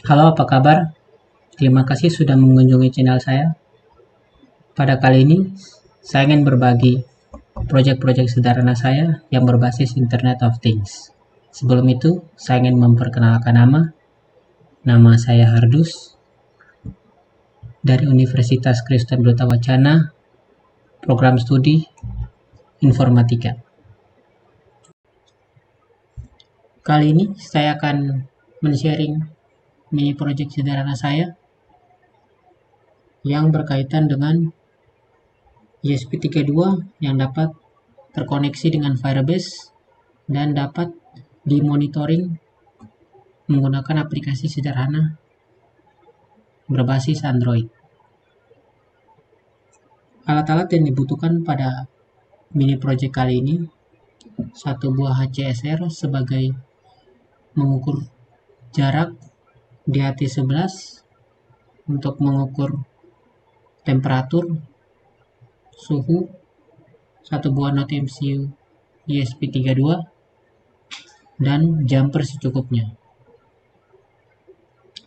Halo, apa kabar? Terima kasih sudah mengunjungi channel saya. Pada kali ini, saya ingin berbagi proyek-proyek sederhana saya yang berbasis Internet of Things. Sebelum itu, saya ingin memperkenalkan nama saya Hardus dari Universitas Kristen Duta Wacana, program studi Informatika. Kali ini, saya akan men-sharing mini proyek sederhana saya yang berkaitan dengan ESP32 yang dapat terkoneksi dengan Firebase dan dapat dimonitoring menggunakan aplikasi sederhana berbasis Android. Alat-alat yang dibutuhkan pada mini project kali ini, satu buah HCSR sebagai mengukur jarak DHT11 untuk mengukur temperatur, suhu, satu buah Node MCU ESP32, dan jumper secukupnya.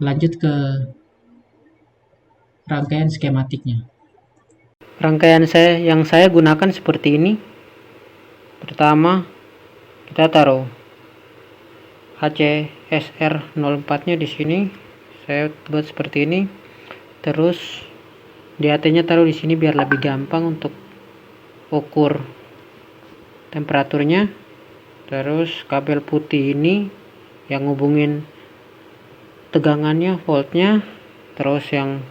Lanjut ke rangkaian skematiknya. Rangkaian yang saya gunakan seperti ini. Pertama, kita taruh HCSR 04-nya di sini. Saya buat seperti ini. Terus DHT-nya taruh di sini biar lebih gampang untuk ukur temperaturnya. Terus kabel putih ini yang hubungin tegangannya, voltnya. Terus yang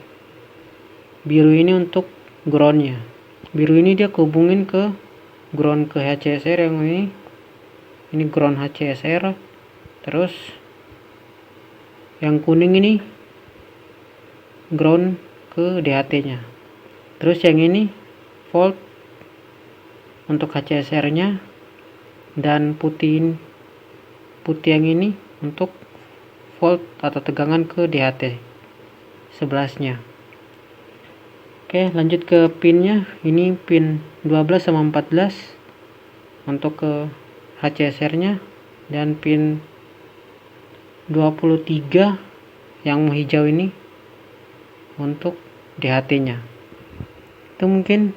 biru ini untuk groundnya. Biru ini dia hubungin ke ground ke HCSR yang ini ground HCSR. Terus yang kuning ini ground ke DHT-nya. Terus yang ini volt untuk HCSR-nya, dan putih yang ini untuk volt atau tegangan ke DHT 11-nya. Oke, lanjut ke pinnya. Ini pin 12 sama 14 untuk ke HCSR-nya, dan pin 23 yang hijau ini untuk DHT-nya. Itu mungkin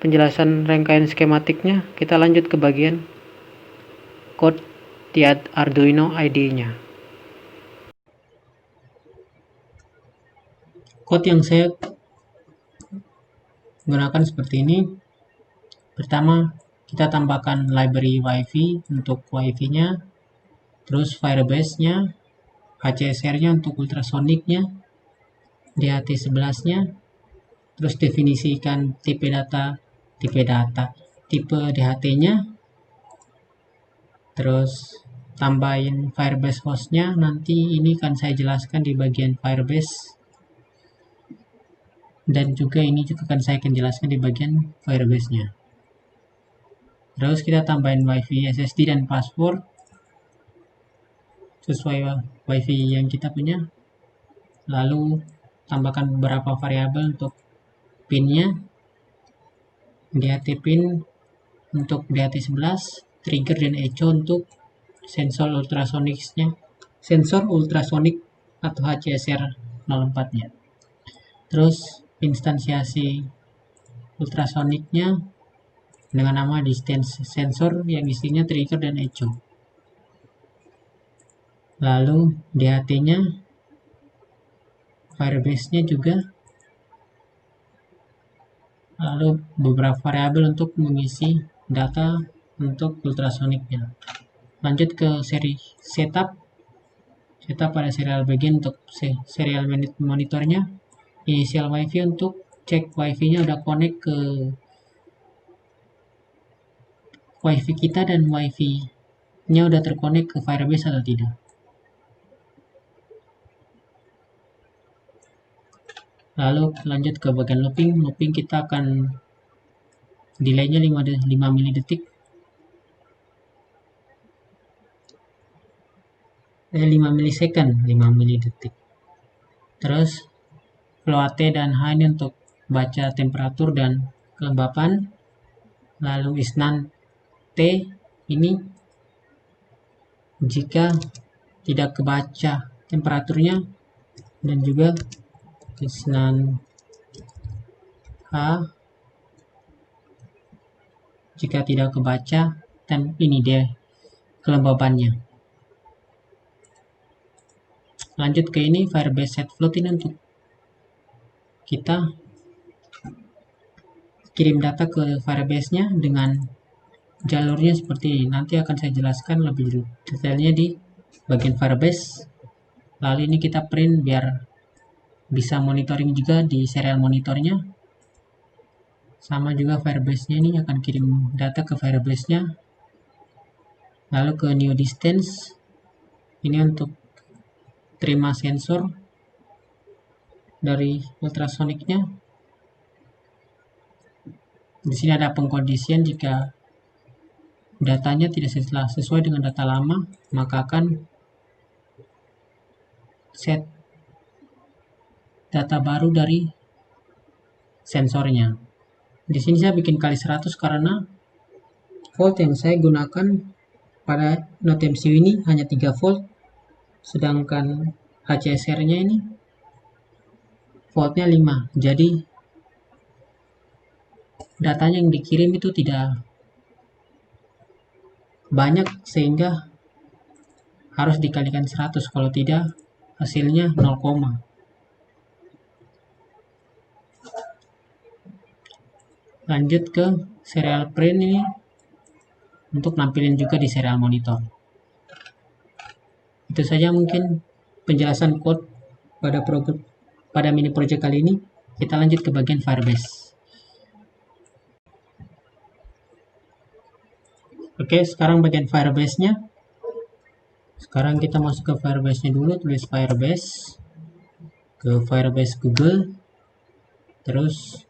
penjelasan rangkaian skematiknya. Kita lanjut ke bagian code di Arduino IDE-nya. Code yang saya gunakan seperti ini. Pertama, kita tambahkan library WiFi untuk WiFi-nya, terus Firebase-nya, HCSR-nya untuk ultrasoniknya, DHT11-nya, terus definisikan tipe DHT-nya, terus tambahin Firebase host-nya. Nanti ini akan saya jelaskan di bagian Firebase, dan juga ini juga akan saya jelaskan di bagian Firebase-nya. Terus kita tambahin WiFi SSD dan password sesuai WiFi yang kita punya. Lalu tambahkan beberapa variabel untuk pinnya, DHT pin untuk DHT11, trigger dan echo untuk sensor ultrasonik atau HCSR 04-nya. Terus instansiasi ultrasoniknya dengan nama distance sensor yang isinya trigger dan echo. Lalu DHT-nya, Firebase-nya juga. Lalu beberapa variabel untuk mengisi data untuk ultrasoniknya. Lanjut ke seri setup pada serial bagian untuk serial monitornya. Initial WiFi untuk cek WiFi-nya udah connect ke WiFi kita, dan WiFi-nya udah terkonek ke Firebase atau tidak. Lalu lanjut ke bagian looping kita akan delay-nya 5 milidetik. 5 milidetik. Terus flow AT dan H ini untuk baca temperatur dan kelembapan. Lalu isnan T ini jika tidak kebaca temperaturnya dan juga kesenangan H jika tidak kebaca. Dan ini dia kelembabannya. Lanjut ke ini Firebase set float, ini untuk kita kirim data ke Firebase-nya dengan jalurnya seperti ini. Nanti akan saya jelaskan lebih detailnya di bagian Firebase. Lalu ini kita print biar bisa monitoring juga di serial monitornya. Sama juga Firebase-nya ini akan kirim data ke Firebase-nya. Lalu ke new distance, ini untuk terima sensor dari ultrasoniknya. Di sini ada pengkondisian, jika datanya tidak sesuai dengan data lama, maka akan set data baru dari sensornya. Di sini saya bikin kali 100 karena volt yang saya gunakan pada Node MCU ini hanya 3 volt, sedangkan HCSR-nya ini voltnya 5. Jadi datanya yang dikirim itu tidak banyak, sehingga harus dikalikan 100, kalau tidak hasilnya 0, lanjut ke serial print ini untuk nampilin juga di serial monitor. Itu saja mungkin penjelasan code pada mini project kali ini. Kita lanjut ke bagian Firebase. Oke, sekarang bagian Firebase-nya. Sekarang kita masuk ke Firebase-nya dulu, tulis Firebase, ke Firebase Google, terus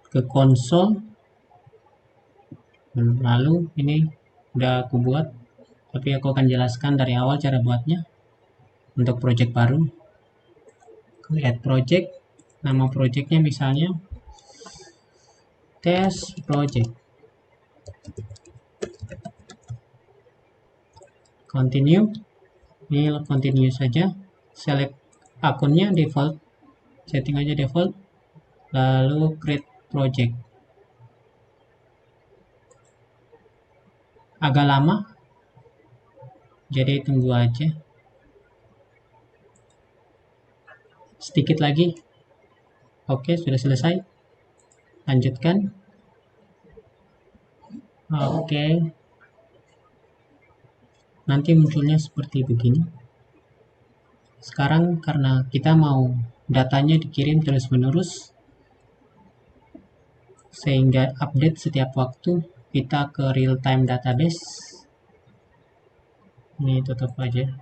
ke konsol. Lalu ini udah aku buat, tapi aku akan jelaskan dari awal cara buatnya untuk project baru. Add project, nama projectnya misalnya test project. Continue, ini continue saja. Select akunnya default, setting aja default. Lalu create project. Agak lama, jadi tunggu aja. Sedikit lagi. Oke, sudah selesai. Lanjutkan. Oke. Nanti munculnya seperti begini. Sekarang karena kita mau datanya dikirim terus-menerus, sehingga update setiap waktu, kita ke real time database. Ini tutup aja.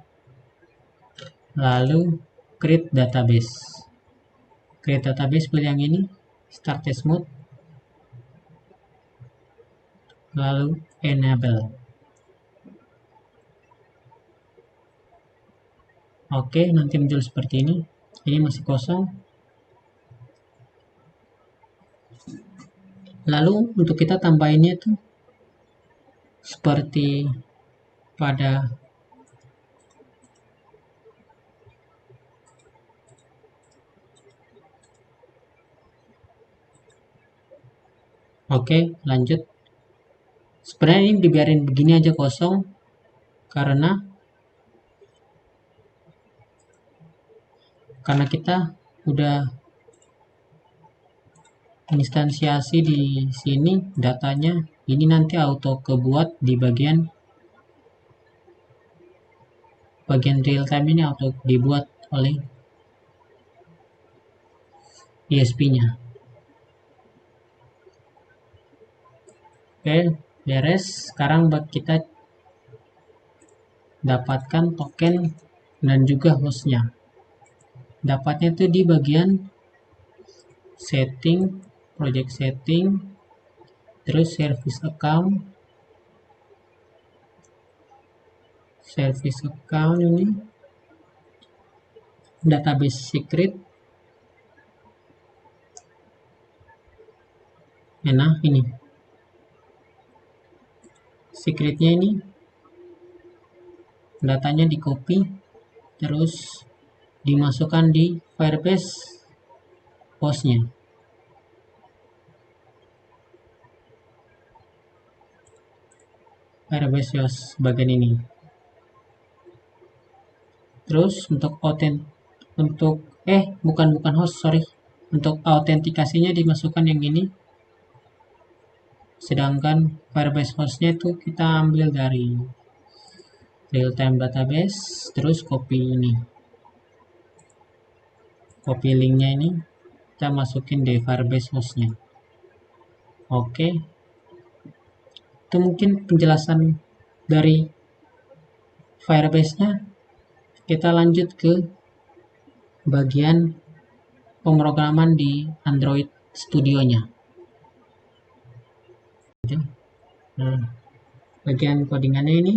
Lalu create database. Create database pilih yang ini, start test mode. Lalu enable. Oke, nanti muncul seperti ini. Ini masih kosong. Lalu untuk kita tambahinnya itu seperti pada oke, lanjut. Sebenarnya ini dibiarin begini aja kosong karena kita udah instansiasi di sini datanya. Ini nanti auto kebuat di bagian real time, ini auto dibuat oleh ESP-nya. Oke, beres. Sekarang kita dapatkan token dan juga hostnya. Dapatnya itu di bagian setting, project setting, terus service account ini, database secret. Nah, ini secretnya, ini datanya di copy terus dimasukkan di Firebase hostnya. Firebase host bagian ini. Terus bukan host, sorry. Untuk autentikasinya dimasukkan yang ini. Sedangkan Firebase hostnya itu kita ambil dari real time database, terus copy linknya ini kita masukin di Firebase hostnya. Oke, itu mungkin penjelasan dari Firebase-nya. Kita lanjut ke bagian pemrograman di Android Studio-nya. Nah, bagian codingannya ini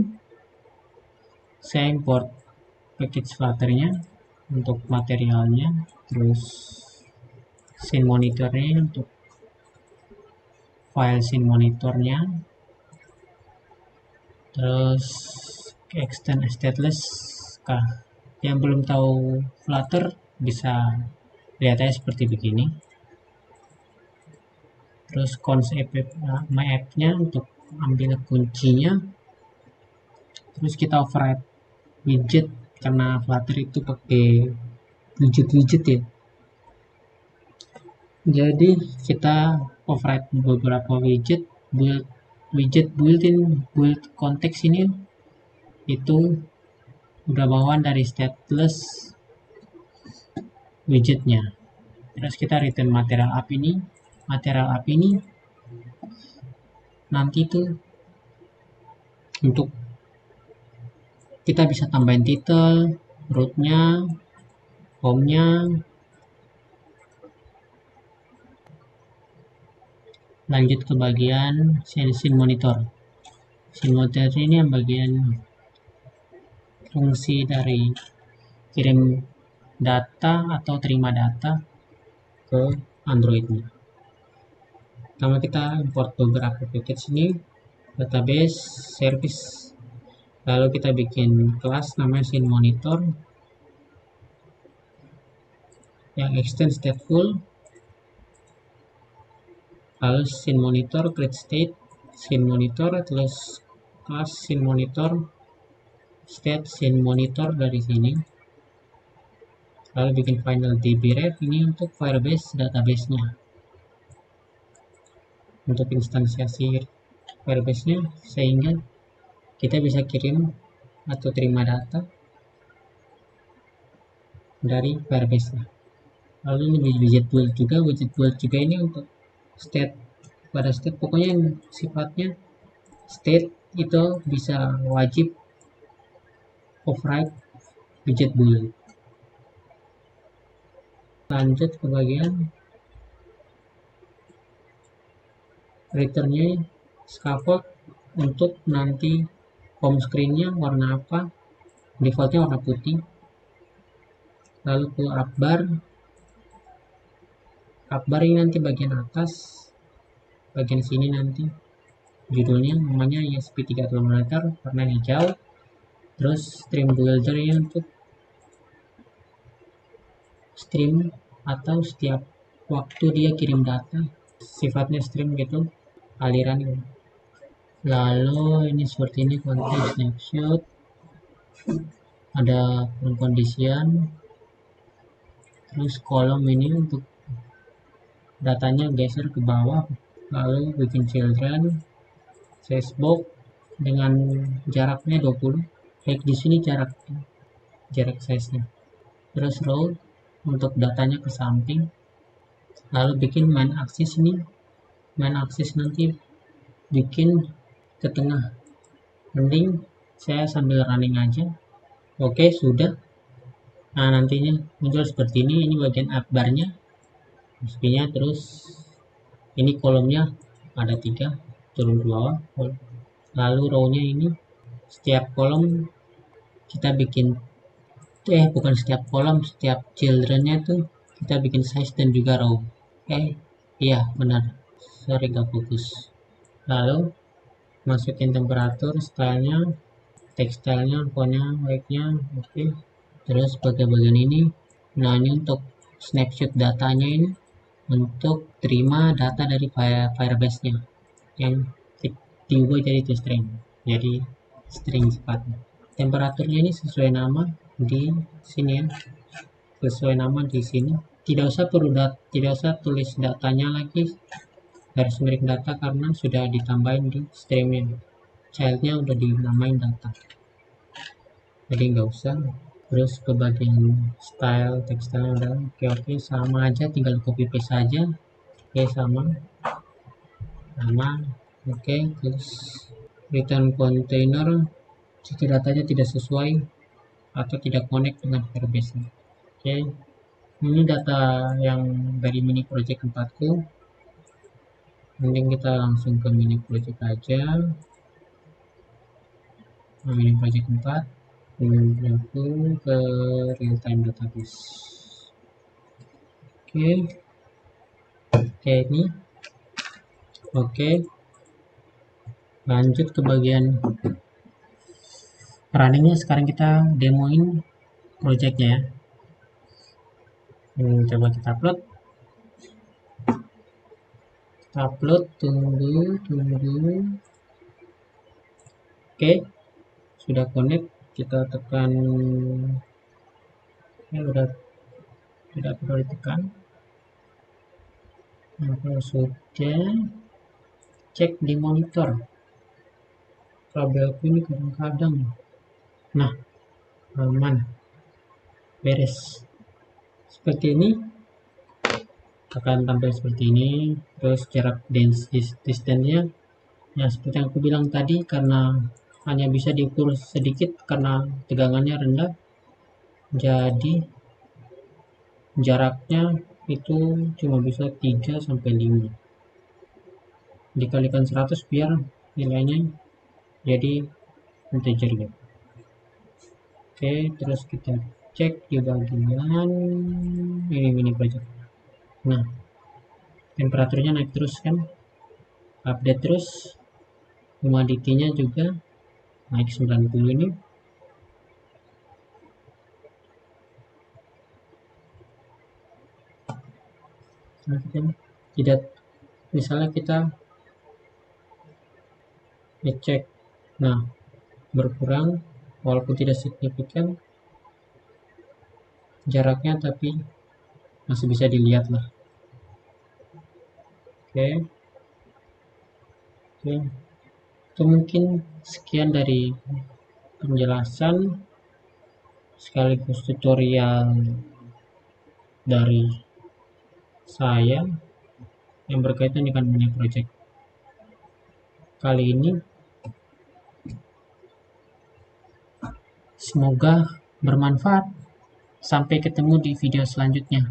saya import package Flutter-nya untuk materialnya, terus scene monitornya untuk file scene monitornya, terus extend stateless. Yang belum tahu Flutter bisa lihat aja seperti begini. Terus konsep my app-nya untuk ambil kuncinya, terus kita override widget karena Flutter itu pakai widget ya. Jadi kita override beberapa widget built-in build konteks ini itu udah bawaan dari stateless widgetnya. Terus kita return material app ini nanti tuh untuk kita bisa tambahin title, rootnya, home-nya. Lanjut ke bagian scene monitor. Scene monitor ini yang bagian fungsi dari kirim data atau terima data ke Android-nya. Pertama kita import beberapa package ini, database, service. Lalu kita bikin kelas namanya scene monitor yang extend stateful. Lalu scene monitor create state scene monitor, terus kelas scene monitor state scene monitor dari sini. Lalu bikin final db ref ini untuk Firebase database-nya, untuk instansiasi Firebase-nya, sehingga kita bisa kirim atau terima data dari Firebase-nya. Lalu ini widget build juga ini untuk state, pada state pokoknya yang sifatnya state itu bisa wajib override widget build. Lanjut ke bagian returnnya, scaffold untuk nanti home screen-nya warna apa, defaultnya warna putih. Lalu ke upbar ini nanti bagian atas, bagian sini nanti judulnya namanya ESP32 warna hijau. Terus stream builder ini untuk stream atau setiap waktu dia kirim data, sifatnya stream gitu aliran ini. Lalu ini seperti ini content snapshot, ada condition, terus kolom ini untuk datanya geser ke bawah. Lalu bikin children size box dengan jaraknya 20, kayak di sini jarak size-nya. Terus row untuk datanya ke samping. Lalu bikin main axis ini, main axis nanti bikin ke tengah. Mending saya sambil running aja. Oke, sudah. Nah, nantinya muncul seperti ini bagian up bar-nya, SP-nya, terus ini kolomnya ada 3 turun ke bawah. Lalu row-nya ini setiap kolom kita bikin bukan setiap kolom, setiap children-nya tuh kita bikin size dan juga row. Iya benar, sorry gak fokus. Lalu masukin temperatur, stylenya, tekstilnya, fontnya, weight-nya, oke. Terus bagian ini, nah ini untuk snapshot datanya ini, untuk terima data dari Firebase-nya yang diubah jadi toString, jadi string sifatnya. Temperaturnya ini sesuai nama di sini ya, sesuai nama di sini. Tidak usah tulis datanya lagi garis miring data karena sudah ditambahin di stringnya, childnya udah dinamain data, jadi nggak usah. Terus ke bagian style, tekstilnya udah oke sama aja, tinggal copy paste saja. Oke, sama oke. Terus return container jika datanya tidak sesuai atau tidak connect dengan Firebase. Oke, ini data yang dari mini project 4 ku. Mending kita langsung ke mini project aja. Nah, mini project 4 aku ke real time database. Oke, ini oke. Lanjut ke bagian runningnya. Sekarang kita demoin projectnya ya. Coba kita upload, tunggu. Oke, sudah connect. Kita tekan ya, udah tidak perlu ditekan. Nah, kalau sudah, cek di monitor. Kabelku ini kadang-kadang, nah aman, beres. Seperti ini akan tampil seperti ini. Terus jarak distance-nya ya seperti yang aku bilang tadi, karena hanya bisa diukur sedikit karena tegangannya rendah, jadi jaraknya itu cuma bisa 3-5, dikalikan 100 biar nilainya jadi integer gitu. Oke, terus kita cek di bagian ini mini project. Nah, temperaturnya naik terus kan, update terus. Humidity-nya juga naik 90 ini. Nah, tidak, misalnya kita ngecek, nah berkurang walaupun tidak signifikan jaraknya, tapi masih bisa dilihat lah. Oke, itu mungkin sekian dari penjelasan sekaligus tutorial dari saya yang berkaitan dengan mini project kali ini. Semoga bermanfaat. Sampai ketemu di video selanjutnya.